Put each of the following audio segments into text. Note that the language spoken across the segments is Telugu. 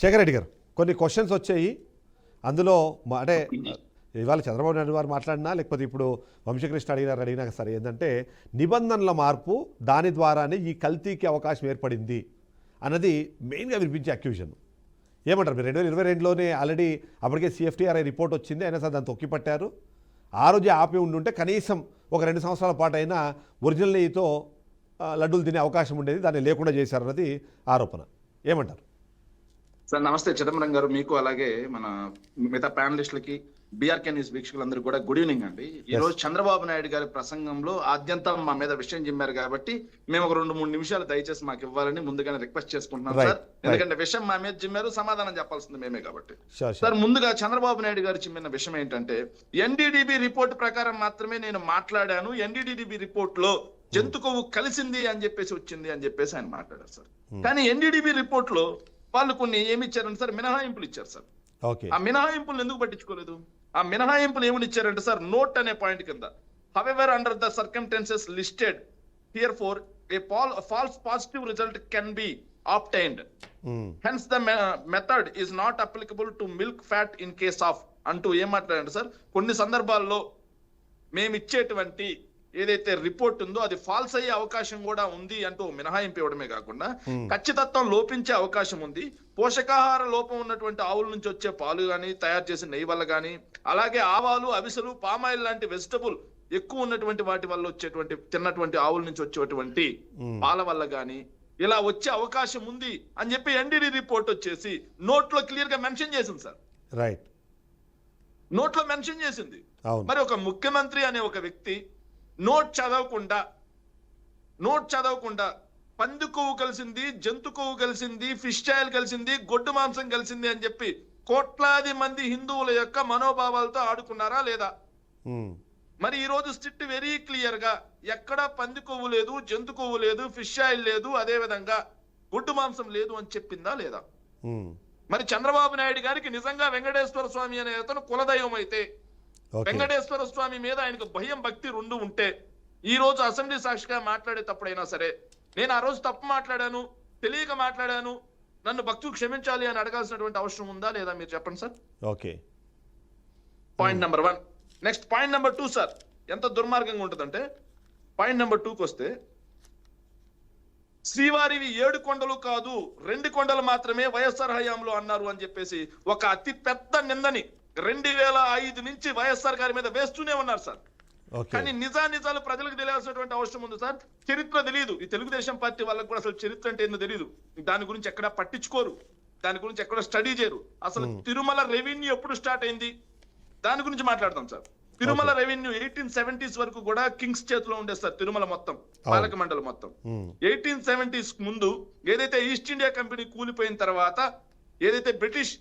శేఖర్ రెడ్డి గారు కొన్ని క్వశ్చన్స్ వచ్చాయి. అందులో అంటే ఇవాళ చంద్రబాబు నాయుడు గారు మాట్లాడినా లేకపోతే ఇప్పుడు వంశకృష్ణ అడిగినా సరే ఏంటంటే నిబంధనల మార్పు దాని ద్వారానే ఈ కల్తీకి అవకాశం ఏర్పడింది అన్నది మెయిన్గా వినిపించే అక్యూజన్. ఏమంటారు మీరు? 2022లోనే ఆల్రెడీ అప్పటికే CFTRI రిపోర్ట్ వచ్చింది, అయినా సరే దాన్ని తొక్కిపట్టారు. ఆ రోజే ఆపి ఉండుంటే కనీసం ఒక 2 సంవత్సరాల పాటు అయినా ఒరిజినల్ నెయ్యితో లడ్డూలు తినే అవకాశం ఉండేది, దాన్ని లేకుండా చేశారన్నది ఆరోపణ. ఏమంటారు సార్? నమస్తే చిదంబరం గారు, మీకు అలాగే మన మిగతా ప్యానలిస్టులకి, బీఆర్కే న్యూస్ వీక్షకులందరూ కూడా గుడ్ ఈవినింగ్ అండి. ఈ రోజు చంద్రబాబు నాయుడు గారి ప్రసంగంలో ఆద్యంతం మా మీద విషయం చెప్పారు కాబట్టి మేము ఒక 2-3 నిమిషాలు దయచేసి మాకు ఇవ్వాలని ముందుగానే రిక్వెస్ట్ చేసుకుంటున్నాం సార్. ఎందుకంటే విషయం మా మీద జిమ్మారు, సమాధానం చెప్పాల్సింది మేమే కాబట్టి. సార్, ముందుగా చంద్రబాబు నాయుడు గారు చిమ్మిన విషయం ఏంటంటే NDDB రిపోర్ట్ ప్రకారం మాత్రమే నేను మాట్లాడాను, NDDB రిపోర్ట్ లో జంతు కొవ్వు కలిసింది అని చెప్పేసి వచ్చింది అని చెప్పేసి ఆయన మాట్లాడారు సార్. కానీ NDDB రిపోర్ట్ లో వాళ్ళు కొన్ని ఏమి ఇచ్చారంటే సార్, మినహాయింపులు ఇచ్చారు సార్. ఆ మినహాయింపులు ఎందుకు పట్టించుకోలేదు? ఆ మినహాయింపులు ఏమని ఇచ్చారంటే సార్, నోట్ అనే పాయింట్ కింద however under the circumstances listed here four A falls positive result can be obtained. Hence the method is not applicable to milk fat in case of అంటూ ఏం మాట్లాడండి సార్, కొన్ని సందర్భాల్లో మేము ఇచ్చేటువంటి ఏదైతే రిపోర్ట్ ఉందో అది ఫాల్స్ అయ్యే అవకాశం కూడా ఉంది అంటూ మినహాయింపు ఇవ్వడమే కాకుండా ఖచ్చితత్వం లోపించే అవకాశం ఉంది. పోషకాహార లోపం ఉన్నటువంటి ఆవుల నుంచి వచ్చే పాలు గాని, తయారు చేసిన నెయ్యి వల్ల గాని, అలాగే ఆవాలు, అవిసెలు, పామాయిల్ లాంటి వెజిటబుల్ ఎక్కువ ఉన్నటువంటి వాటి వల్ల వచ్చేటువంటి తిన్నటువంటి ఆవుల నుంచి వచ్చేటువంటి పాల వల్ల గాని ఇలా వచ్చే అవకాశం ఉంది అని చెప్పి NDD రిపోర్ట్ వచ్చేసి నోట్లో క్లియర్ గా మెన్షన్ చేసింది సార్. రైట్, నోట్లో మెన్షన్ చేసింది. మరి ఒక ముఖ్యమంత్రి అనే ఒక వ్యక్తి నోట్ చదవకుండా పంది కొవ్వు కలిసింది, జంతు కొవ్వు కలిసింది, ఫిష్ ఆయిల్ కలిసింది, గొడ్డు మాంసం కలిసింది అని చెప్పి కోట్లాది మంది హిందువుల యొక్క మనోభావాలతో ఆడుకున్నారా లేదా? మరి ఈ రోజు స్ట్రిక్ట్ వెరీ క్లియర్ గా ఎక్కడ పంది కొవ్వు లేదు, జంతు కొవ్వు లేదు, ఫిష్ ఆయిల్ లేదు, అదే విధంగా గొడ్డు మాంసం లేదు అని చెప్పిందా లేదా? మరి చంద్రబాబు నాయుడు గారికి నిజంగా వెంకటేశ్వర స్వామి అనే అతను కులదైవం అయితే, వెంకటేశ్వర స్వామి మీద ఆయనకు భయం, భక్తి రెండు ఉంటే, ఈ రోజు అసెంబ్లీ సాక్షిగా మాట్లాడేటప్పుడైనా సరే నేను ఆ రోజు తప్పు మాట్లాడాను, తెలియక మాట్లాడాను, నన్ను భక్తులు క్షమించాలి అని అడగాల్సినటువంటి అవసరం ఉందా లేదా? మీరు చెప్పండి sir. Okay, point number 1. Next point number 2 sir, ఎంత దుర్మార్గంగా ఉంటుందంటే పాయింట్ నెంబర్ 2కి వస్తే, శ్రీవారివి 7 కొండలు కాదు 2 కొండలు మాత్రమే వైఎస్ఆర్ హయాంలో అన్నారు అని చెప్పేసి ఒక అతి పెద్ద నిందని 2005 నుంచి వైఎస్ఆర్ గారి మీద వేస్తూనే ఉన్నారు సార్. కానీ నిజాలు ప్రజలకు తెలియాల్సినటువంటి అవసరం ఉంది సార్. చరిత్ర తెలియదు ఈ తెలుగుదేశం పార్టీ వాళ్ళకి కూడా, అసలు చరిత్ర అంటే ఏందో తెలియదు. దాని గురించి ఎక్కడ పట్టించుకోరు, దాని గురించి ఎక్కడ స్టడీ చేయరు. అసలు తిరుమల రెవెన్యూ ఎప్పుడు స్టార్ట్ అయింది దాని గురించి మాట్లాడతాం సార్. తిరుమల రెవెన్యూ 1870s వరకు కూడా కింగ్స్ చేతిలో ఉండేది సార్. తిరుమల మొత్తం, పాలక మండలి మొత్తం 1870s ముందు ఏదైతే ఈస్ట్ ఇండియా కంపెనీ కూలిపోయిన తర్వాత, ఏదైతే బ్రిటిష్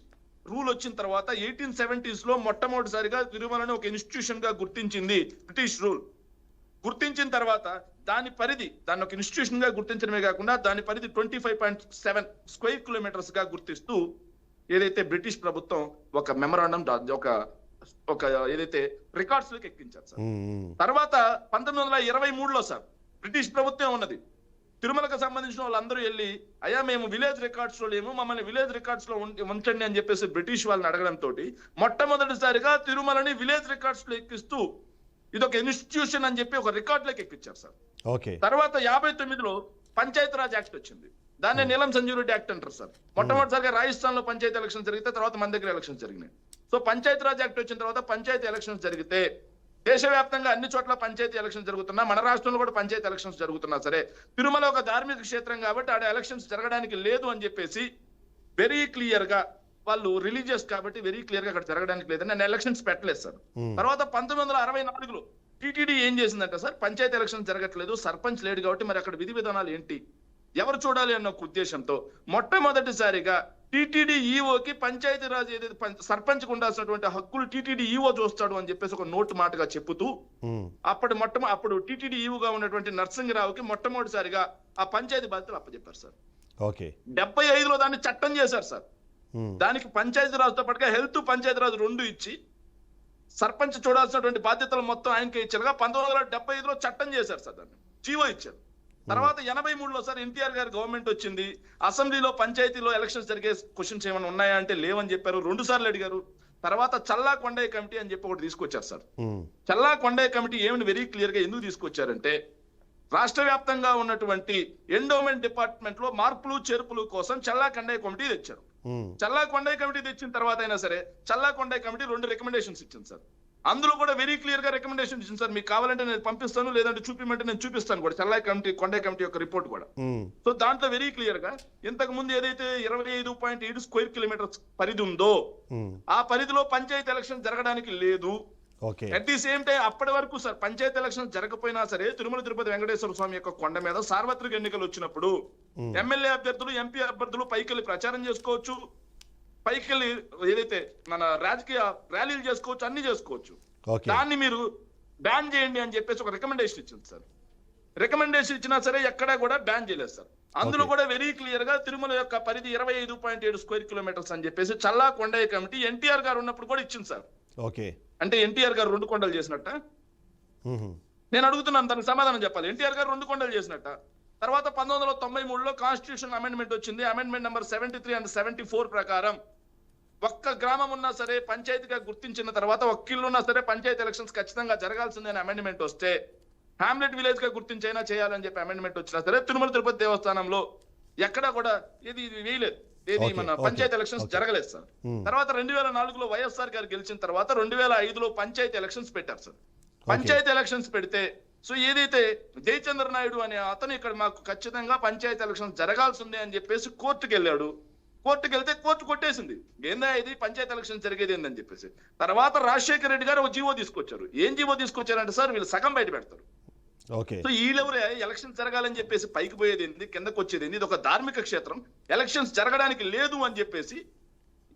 రూల్ వచ్చిన తర్వాత 1870s లో మొట్టమొదటిసారిగా తిరుమలని ఒక ఇన్స్టిట్యూషన్ గా గుర్తించింది బ్రిటిష్ రూల్. గుర్తించిన తర్వాత దాన్ని ఒక ఇన్స్టిట్యూషన్ గా గుర్తించడమే కాకుండా దాని పరిధి 25.7 స్క్వేర్ కిలోమీటర్స్ గా గుర్తిస్తూ ఏదైతే బ్రిటిష్ ప్రభుత్వం ఒక మెమరాండం ఒక ఏదైతే రికార్డ్స్ లోకి ఎక్కించారు సార్. తర్వాత 1923లో సార్ బ్రిటిష్ ప్రభుత్వం ఉన్నది, తిరుమలకు సంబంధించిన వాళ్ళందరూ వెళ్ళి, అయ్యా మేము విలేజ్ రికార్డ్స్ లో లేము, మమ్మల్ని విలేజ్ రికార్డ్స్ లో ఉంచండి అని చెప్పేసి బ్రిటిష్ వాళ్ళని అడగడంతో మొట్టమొదటిసారిగా తిరుమలని విలేజ్ రికార్డ్స్ లో ఎక్కిస్తూ ఇదొక ఇన్స్టిట్యూషన్ అని చెప్పి ఒక రికార్డ్ లోకి ఎక్కించారు సార్. తర్వాత 59లో పంచాయతీరాజ్ యాక్ట్ వచ్చింది, దాన్నే నీలం సంజీవ్ రెడ్డి యాక్ట్ అంటారు సార్. మొట్టమొదటిసారిగా రాజస్థాన్ లో పంచాయతీ ఎలక్షన్ జరిగితే తర్వాత మన దగ్గర ఎలక్షన్ జరిగినాయి. సో పంచాయతీరాజ్ యాక్ట్ వచ్చిన తర్వాత పంచాయతీ ఎలక్షన్స్ జరిగితే దేశవ్యాప్తంగా అన్ని చోట్ల పంచాయతీ ఎలక్షన్స్ జరుగుతున్నా, మన రాష్ట్రంలో కూడా పంచాయతీ ఎలక్షన్స్ జరుగుతున్నా సరే తిరుమల ఒక ధార్మిక క్షేత్రం కాబట్టి ఆడ ఎలక్షన్స్ జరగడానికి లేదు అని చెప్పేసి వెరీ క్లియర్ గా వాళ్ళు రిలీజియస్ కాబట్టి వెరీ క్లియర్ గా అక్కడ జరగడానికి లేదని నేను ఎలక్షన్స్ పెట్టలేదు సార్. తర్వాత 1964లో టీటీడీ ఏం చేసిందంటే సార్, పంచాయతీ ఎలక్షన్ జరగట్లేదు, సర్పంచ్ లేడు కాబట్టి మరి అక్కడ విధి విధానాలు ఏంటి, ఎవరు చూడాలి అన్న ఒక ఉద్దేశంతో మొట్టమొదటిసారిగా టీటీడీ ఈఓకి పంచాయతీరాజ్ ఏదైతే సర్పంచ్ ఉండాల్సినటువంటి హక్కులు టీటీడీ ఈఓ చూస్తాడు అని చెప్పేసి ఒక నోటు మాటగా చెప్పుతూ అప్పుడు టీటీడీ ఈఓగా ఉన్నటువంటి నరసింహరావుకి మొట్టమొదటిసారిగా ఆ పంచాయతీ బాధ్యతలు అప్పచెప్పారు సార్. 75లో దాన్ని చట్టం చేశారు సార్. దానికి పంచాయతీరాజ్తో పాటుగా హెల్త్, పంచాయతీరాజ్ 2 ఇచ్చి సర్పంచ్ చూడాల్సినటువంటి బాధ్యతలు మొత్తం ఆయనకే ఇచ్చారుగా 1975లో చట్టం చేశారు సార్. దాన్ని జీవో ఇచ్చారు. తర్వాత 83లో సార్ ఎన్టీఆర్ గారి గవర్నమెంట్ వచ్చింది. అసెంబ్లీలో పంచాయతీలో ఎలక్షన్స్ జరిగే క్వశ్చన్స్ ఏమైనా ఉన్నాయా అంటే లేవని చెప్పారు. 2 సార్లు అడిగారు. తర్వాత చల్లా కొండయ్య కమిటీ అని చెప్పి ఒకటి తీసుకొచ్చారు సార్. చల్లా కొండయ్య కమిటీ ఏమని వెరీ క్లియర్ గా ఎందుకు తీసుకొచ్చారంటే, రాష్ట్ర వ్యాప్తంగా ఉన్నటువంటి ఎండోమెంట్ డిపార్ట్మెంట్ లో మార్పులు చేర్పులు కోసం చల్లా కొండయ్య కమిటీ తెచ్చారు. చల్లా కొండయ్య కమిటీ తెచ్చిన తర్వాత అయినా సరే చల్లా కొండయ్య కమిటీ 2 రికమెండేషన్స్ ఇచ్చింది సార్. అందులో కూడా వెరీ క్లియర్ గా రికమెండేషన్ ఇచ్చింది సార్. మీకు కావాలంటే నేను పంపిస్తాను, లేదంటే చూపిమంటే నేను చూపిస్తాను కూడా చల్లా కొండయ్య కమిటీ యొక్క రిపోర్ట్ కూడా. సో దాంట్లో వెరీ క్లియర్ గా ఇంతకు ముందు ఏదైతే 25.7 స్క్వేర్ కిలోమీటర్స్ పరిధి ఉందో ఆ పరిధిలో పంచాయతీ ఎలక్షన్ జరగడానికి లేదు. అట్ ది సేమ్ టైం అప్పటి వరకు సార్ పంచాయతీ ఎలక్షన్ జరగకపోయినా సరే తిరుమల తిరుపతి వెంకటేశ్వర స్వామి యొక్క కొండ మీద సార్వత్రిక ఎన్నికలు వచ్చినప్పుడు ఎమ్మెల్యే అభ్యర్థులు, ఎంపీ అభ్యర్థులు పైకి వెళ్ళి ప్రచారం చేసుకోవచ్చు, పైకి వెళ్ళి ఏదైతే మన రాజకీయ ర్యాలీలు చేసుకోవచ్చు, అన్ని చేసుకోవచ్చు. దాన్ని మీరు బ్యాన్ చేయండి అని చెప్పేసి ఒక రికమెండేషన్ ఇచ్చింది సార్. రికమెండేషన్ ఇచ్చినా సరే ఎక్కడా కూడా బ్యాన్ చేయలేదు సార్. అందులో కూడా వెరీ క్లియర్ గా తిరుమల యొక్క పరిధి 25.7 స్క్వేర్ కిలోమీటర్స్ అని చెప్పేసి చల్లా కొండయ్య కమిటీ ఎన్టీఆర్ గారు ఉన్నప్పుడు కూడా ఇచ్చింది సార్. అంటే ఎన్టీఆర్ గారు 2 కొండలు చేసినట్ట? నేను అడుగుతున్నాను, దానికి సమాధానం చెప్పాలి. ఎన్టీఆర్ గారు 2 కొండలు చేసినట్ట? తర్వాత 1993లో కాన్స్టిట్యూషన్ అమెండ్మెంట్ వచ్చింది. అమెండ్మెంట్ నెంబర్ 73 అండ్ 74 ప్రకారం ఒక్క గ్రామం ఉన్నా సరే పంచాయతీగా గుర్తించిన తర్వాత ఒక్క ఇల్లు ఉన్నా సరే పంచాయతీ ఎలక్షన్స్ ఖచ్చితంగా జరగాల్సిందని అమెండ్మెంట్ వస్తే, హ్యామ్లెట్ విలేజ్ గా గుర్తించైనా చేయాలని చెప్పి అమెండ్మెంట్ వచ్చినా సరే తిరుమల తిరుపతి దేవస్థానంలో ఎక్కడా కూడా ఇది వేయలేదు. ఏది మన పంచాయతీ ఎలక్షన్స్ జరగలేదు సార్. తర్వాత 2004లో వైఎస్ఆర్ గారు గెలిచిన తర్వాత 2005లో పంచాయతీ ఎలక్షన్స్ పెట్టారు సార్. పంచాయతీ ఎలక్షన్స్ పెడితే సో ఏదైతే జయచంద్ర నాయుడు అనే అతను ఇక్కడ మాకు ఖచ్చితంగా పంచాయతీ ఎలక్షన్స్ జరగాల్సిందే అని చెప్పేసి కోర్టుకు వెళ్ళాడు. కోర్టుకు వెళ్తే కోర్టు కొట్టేసింది. ఏందా ఇది పంచాయతీ ఎలక్షన్ జరిగేది ఏందని చెప్పేసి. తర్వాత రాజశేఖర రెడ్డి గారు ఒక జీవో తీసుకొచ్చారు. ఏం జీవో తీసుకొచ్చారంటే సార్ వీళ్ళు సగం బయట పెడతారు. సో వీళ్ళెవరే ఎలక్షన్ జరగాలని చెప్పేసి పైకి పోయేది ఏంది, కిందకు వచ్చేది ఏంది, ఇది ఒక ధార్మిక క్షేత్రం, ఎలక్షన్స్ జరగడానికి లేదు అని చెప్పేసి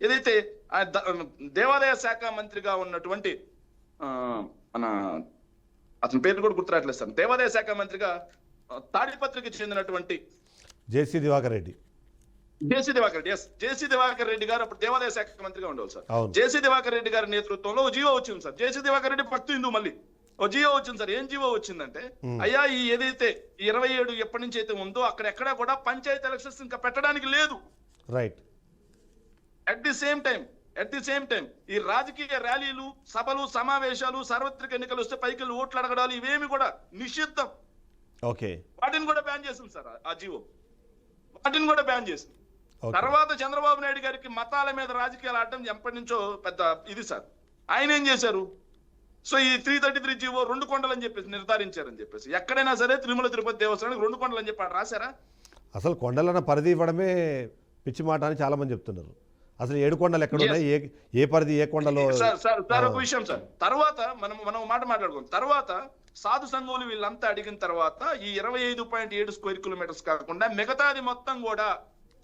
ఏదైతే దేవాదాయ శాఖ మంత్రిగా ఉన్నటువంటి మన అతని పేరు కూడా గుర్తురాట్లేదు సార్, దేవాదాయ శాఖ మంత్రిగా తాడిపత్రికి చెందినటువంటి జేసీ దివాకర్ రెడ్డి గారు అప్పుడు దేవాదాయ శాఖ మంత్రిగా ఉండేవారు సార్. జేసీ దివాకర్ రెడ్డి గారి నేతృత్వంలో ఓ జీవో వచ్చింది సార్. జేసీ దివాకర్ రెడ్డి భక్తు హిందూ, మళ్ళీ ఓ జీవో వచ్చింది సార్. ఏం జీవో వచ్చిందంటే, అయ్యా ఈ ఏదైతే 27 ఎప్పటి నుంచి అయితే ఉందో అక్కడ ఎక్కడా కూడా పంచాయతీ ఎలక్షన్స్ ఇంకా పెట్టడానికి లేదు. Right. At the same time ఈ రాజకీయ ర్యాలీలు, సభలు, సమావేశాలు, సార్వత్రిక ఎన్నికలు వస్తే పైకి ఓట్లు అడగడాలు ఇవేమి కూడా నిషిద్ధం. వాటిని కూడా బ్యాన్ చేసింది సార్ ఆ జీవో. వాటిని కూడా బ్యాన్ చేసింది. తర్వాత చంద్రబాబు నాయుడు గారికి మతాల మీద రాజకీయాలు ఆడటం ఎప్పటి నుంచో పెద్ద ఇది సార్. ఆయన ఏం చేశారు, సో ఈ 333 జీవో 2 కొండలు అని చెప్పేసి నిర్ధారించారని చెప్పేసి, ఎక్కడైనా సరే తిరుమల తిరుపతి దేవస్థానానికి 2 కొండలు అని చెప్పి రాశారా? అసలు కొండలన్న పరిధి ఇవ్వడమే పిచ్చి మాట అని చాలా మంది చెప్తున్నారు. అసలు 7 కొండలు ఎక్కడ ఉన్నాయి, ఏ పరిధి, ఏ కొండలో? సార్ ఒక విషయం సార్, తర్వాత మనం మాట మాట్లాడుకోం. తర్వాత సాధు సంఘులు వీళ్ళంతా అడిగిన తర్వాత ఈ 25.7 స్క్వేర్ కిలోమీటర్స్ కాకుండా మిగతాది మొత్తం కూడా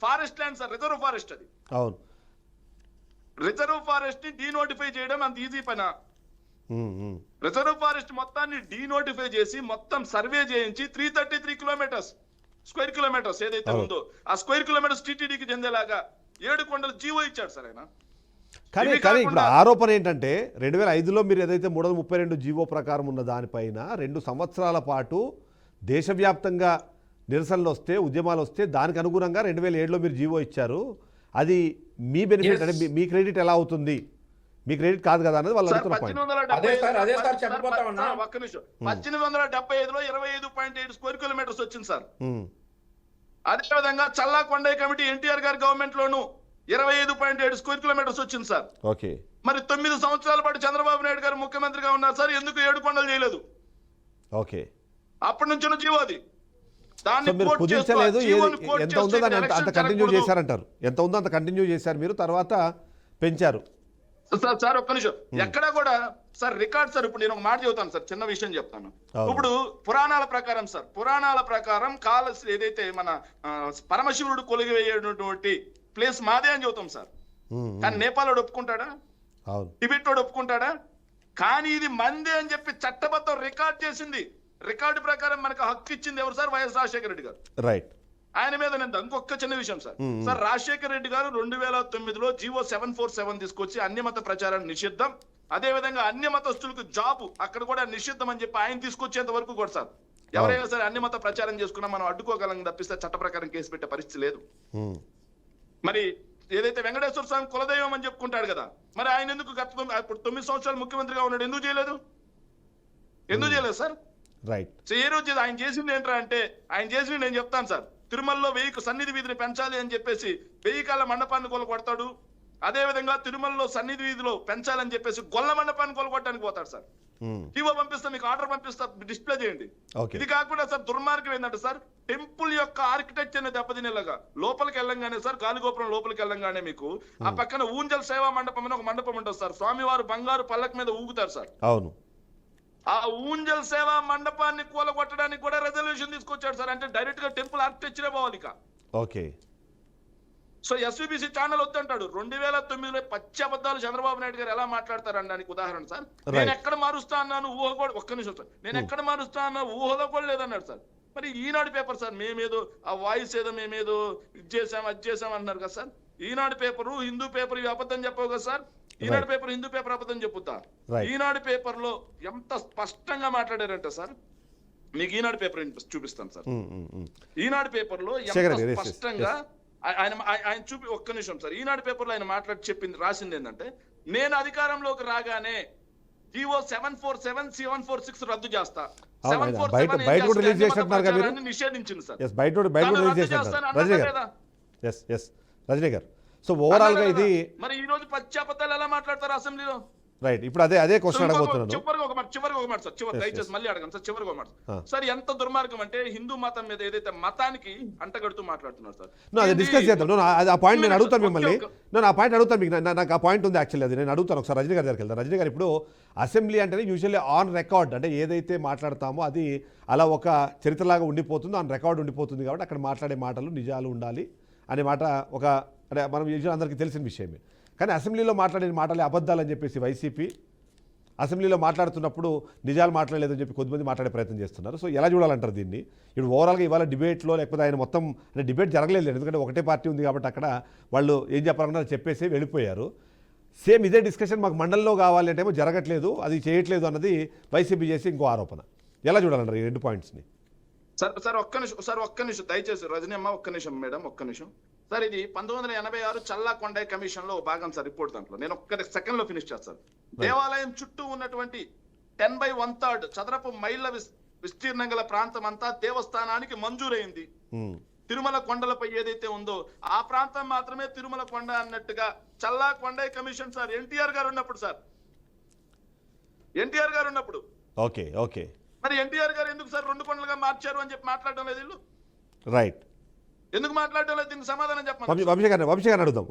forest land sir, reserve forest. అది అవును, రిజర్వ్ ఫారెస్ట్ ని డీనోటిఫై చేయడం అంత ఈజీ పనా? రిజర్వ్ ఫారెస్ట్ మొత్తాన్ని డీనోటిఫై చేసి మొత్తం సర్వే చేయించి 333 కిలోమీటర్స్ స్క్వేర్ కిలోమీటర్స్ ఏదైతే ఉందో ఆ స్క్వేర్ కిలోమీటర్స్ టీటీడీకి చెందేలాగా 7 కొండలు జీవో ఇచ్చాడు సార్ ఆయన. కానీ ఇప్పుడు ఆరోపణ ఏంటంటే 2005లో మీరు ఏదైతే 332 జీవో ప్రకారం ఉన్న దానిపైన 2 సంవత్సరాల పాటు దేశవ్యాప్తంగా నిరసనలు వస్తే, ఉద్యమాలు వస్తే దానికి అనుగుణంగా 2007లో మీరు జీవో ఇచ్చారు. అది మీ బెనిఫిట్ అంటే మీ క్రెడిట్ ఎలా అవుతుంది? మీ క్రెడిట్ కాదు కదా అన్నది వాళ్ళు అడుగుతున్న పాయింట్. 1875లో 25.7 స్క్వేర్ కిలోమీటర్స్ వచ్చింది సార్. అదే విధంగా చల్లా కొండయ్య కమిటీ ఎన్టీఆర్ గారి గవర్నమెంట్ లోను 25.7 స్క్వేర్ కిలోమీటర్స్ వచ్చింది సార్. మరి 9 సంవత్సరాల పాటు చంద్రబాబు నాయుడు గారు ముఖ్యమంత్రిగా ఉన్నారు సార్, ఎందుకు 7 కొండలు చేయలేదు? అప్పటి నుంచి జీవో అది. కుదించలేదు. ఎంత ఉందో దాన్ని అంత కంటిన్యూ చేశారంటారు. ఎంత ఉందో అంత కంటిన్యూ చేశారు మీరు, తర్వాత పెంచారు సార్. ఒక్క నిమిషం, ఎక్కడా కూడా సార్ రికార్డ్ సార్. ఇప్పుడు నేను ఒక మాట చెబుతాను సార్, చిన్న విషయం చెప్తాను. ఇప్పుడు పురాణాల ప్రకారం సార్, పురాణాల ప్రకారం ఏదైతే మన పరమశివుడు కొలిగివేయటువంటి ప్లేస్ మాదే అని చెబుతాం సార్. కానీ నేపాల్ వాడు ఒప్పుకుంటాడా? టిబెట్ వాడు ఒప్పుకుంటాడా? కానీ ఇది మందే అని చెప్పి చట్టబద్ధం రికార్డ్ చేసింది. రికార్డు ప్రకారం మనకు హక్కు ఇచ్చింది ఎవరు సార్? వైఎస్ రాజశేఖర రెడ్డి గారు. రైట్. ఆయన మీద నేను ఇంకొక చిన్న విషయం సార్. సార్ రాజశేఖర రెడ్డి గారు 2009లో జీవో 747 తీసుకొచ్చి అన్యమత ప్రచారాన్ని నిషిద్ధం, అదే విధంగా అన్య మతస్థులకు జాబ్ అక్కడ కూడా నిషిద్ధం అని చెప్పి ఆయన తీసుకొచ్చేంత వరకు కూడా సార్ ఎవరైనా సరే అన్ని మత ప్రచారం చేసుకున్నా మనం అడ్డుకోగలం తప్పిస్తే చట్ట ప్రకారం కేసు పెట్టే పరిస్థితి లేదు. ఉమ్, మరి ఏదైతే వెంకటేశ్వర స్వామి కులదైవం అని చెప్పుకుంటాడు కదా, మరి ఆయన ఎందుకు ఇప్పుడు 9 సంవత్సరాలు ముఖ్యమంత్రిగా ఉన్నాడు, ఎందుకు చేయలేదు సార్? రైట్. సో ఏ రోజు ఆయన చేసింది ఏంట్రా అంటే, ఆయన చేసింది నేను చెప్తాను సార్. తిరుమలలో 1000 సన్నిధి వీధిని పెంచాలి అని చెప్పేసి 1000 కాళ్ళ మండపాన్ని కొలగొడతాడు. అదే విధంగా తిరుమలలో సన్నిధి వీధిలో పెంచాలని చెప్పేసి గొల్ల మండపాన్ని కొలగొట్టడానికి పోతాడు సార్. ఉమ్, టీవో పంపిస్తా, మీకు ఆర్డర్ పంపిస్తా, డిస్ప్లే చేయండి. ఓకే. ఇది కాకుండా సార్ దుర్మార్గం ఏంటంటే సార్, టెంపుల్ యొక్క ఆర్కిటెక్చర్ ని దెబ్బతినేలాగా లోపలికి వెళ్ళంగానే సార్, గాలిగోపురం లోపలికి వెళ్ళంగానే మీకు ఆ పక్కన ఊంజల్ సేవా మండపం అని ఒక మండపం ఉంటుంది సార్. స్వామివారు బంగారు పల్లకి మీద ఊగుతారు సార్. అవును. ఆ ఊంజల్ సేవా మండపాన్ని కూలగొట్టడానికి కూడా రెజల్యూషన్ తీసుకొచ్చాడు సార్. అంటే డైరెక్ట్ గా టెంపుల్ ఆర్కిటెక్చరే పోవాలి ఇక. ఓకే. సో ఎస్వీబీసీ ఛానల్ వద్దంటాడు. 2009లో పచ్చి అబద్ధాలు చంద్రబాబు నాయుడు గారు ఎలా మాట్లాడతారు అనడానికి ఉదాహరణ సార్. నేను ఎక్కడ మారుస్తా అన్నాను ఊహ కూడా, ఒక్క నిమిషం సార్, నేను ఎక్కడ మారుస్తా అన్నా ఊహలో కూడా లేదన్నాడు సార్. మరి ఈనాడు పేపర్ సార్, మేమేదో ఆ వాయిస్ ఏదో మేమేదో ఇది చేసాం అది చేసాం అంటున్నారు కదా సార్. ఈనాడు పేపరు హిందూ పేపర్ ఇవి అబద్ధం చెప్పవు కదా సార్. ఈనాడు పేపర్ హిందూ పేపర్ అబద్ధం చెప్పుతా. ఈనాడు పేపర్ లో ఎంత స్పష్టంగా మాట్లాడారంటే సార్, మీకు ఈనాడు పేపర్ చూపిస్తాను సార్. ఈనాడు పేపర్ లో ఎంత స్పష్టంగా ఆయన చూపి, ఒక్క నిమిషం సార్, ఈనాడు పేపర్ లో ఆయన చెప్పింది రాసింది ఏంటంటే, నేను అధికారంలోకి రాగానే జీవో 747-746 రద్దు చేస్తా. నిషేధించింది సార్. రజనీ గారు, సో ఓవరాల్ గా ఇది మరి ఈ రోజు పచ్చి అబద్ధాలు ఎలా మాట్లాడతారు అసెంబ్లీలో? రైట్. ఇప్పుడు అదే క్వశ్చన్ అడగబోతున్నాను. చివరికి ఒక మాట సార్, దయచేసి మళ్ళీ అడగండి సార్. చివరికి ఒక మాట సార్, ఎంత దుర్మార్గం అంటే హిందూ మతం మీద ఏదైతే మతానికి అంటగడుతూ మాట్లాడుతున్నారు సార్. అది డిస్కస్ చేద్దాం. ఆ పాయింట్ నేను అడుగుతాను మిమ్మల్ని. నేను ఆ పాయింట్ అడుగుతాను మీకు. నాకు ఆ పాయింట్ ఉంది యాక్చువల్లీ, అది నేను అడుగుతాను. ఒకసారి రజనీ గారి దగ్గరికి వెళ్తాను. రజనీ గారు, ఇప్పుడు అసెంబ్లీ అంటేనే యూజువల్లీ ఆన్ రికార్డ్, అంటే ఏదైతే మాట్లాడతామో అది అలా ఒక చరిత్రలాగా ఉండిపోతుందో, ఆన్ రికార్డ్ ఉండిపోతుంది. కాబట్టి అక్కడ మాట్లాడే మాటలు నిజాలు ఉండాలి అనే మాట ఒక, అంటే మనం యూజువల్ అందరికీ తెలిసిన విషయమే. కానీ అసెంబ్లీలో మాట్లాడిన మాటలే అబద్ధాలు అని చెప్పేసి వైసీపీ అసెంబ్లీలో మాట్లాడుతున్నప్పుడు నిజాలు మాట్లాడలేదని చెప్పి కొద్దిమంది మాట్లాడే ప్రయత్నం చేస్తున్నారు. సో ఎలా చూడాలంటారు దీన్ని? ఇప్పుడు ఓవరాల్గా ఇవాళ డిబేట్లో, లేకపోతే ఆయన మొత్తం అంటే డిబేట్ జరగలేదు, ఎందుకంటే ఒకటే పార్టీ ఉంది కాబట్టి అక్కడ వాళ్ళు ఏం చెప్పాలన్నా చెప్పేసి వెళ్ళిపోయారు. సేమ్ ఇదే డిస్కషన్ మాకు మండలిలో కావాలి అంటే ఏమో జరగట్లేదు, అది చేయట్లేదు అన్నది వైసీపీ చేసి ఇంకో ఆరోపణ. ఎలా చూడాలంటారు ఈ 2 పాయింట్స్ని? సార్ ఒక్క నిమిషం దయచేసి రజనీ అమ్మ, ఒక్క నిమిషం మేడం, ఒక్క నిమిషం సార్. ఇది 1986 చల్లా కొండయ్య కమిషన్ లో భాగం సార్, రిపోర్ట్. దాంట్లో నేను ఒక్క సెకండ్ లో ఫినిష్ చేస్తాను. దేవాలయం చుట్టూ ఉన్నటువంటి 10/1/3 చదరపు మైళ్ళ విస్తీర్ణం గల ప్రాంతం అంతా దేవస్థానానికి మంజూరైంది. తిరుమల కొండలపై ఏదైతే ఉందో ఆ ప్రాంతం మాత్రమే తిరుమల కొండ అన్నట్టుగా చల్లా కొండయ్య కమిషన్ సార్, ఎన్టీఆర్ గారు ఉన్నప్పుడు సార్, ఎన్టీఆర్ గారు ఉన్నప్పుడు. ఓకే. ఓకే. మరి ఎన్టీఆర్ గారు ఎందుకు సార్ 2 కొండలుగా మార్చారు అని చెప్పి మాట్లాడడం లేదు వీళ్ళు? రైట్. ఎందుకు మాట్లాడడం లేదు? దీనికి సమాధానం చెప్పండి. వంశీ గారిని అడుగుదాం.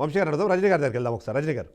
రజనీ గారి దగ్గరికి వెళ్దాం ఒకసారి. రజనీ గారు.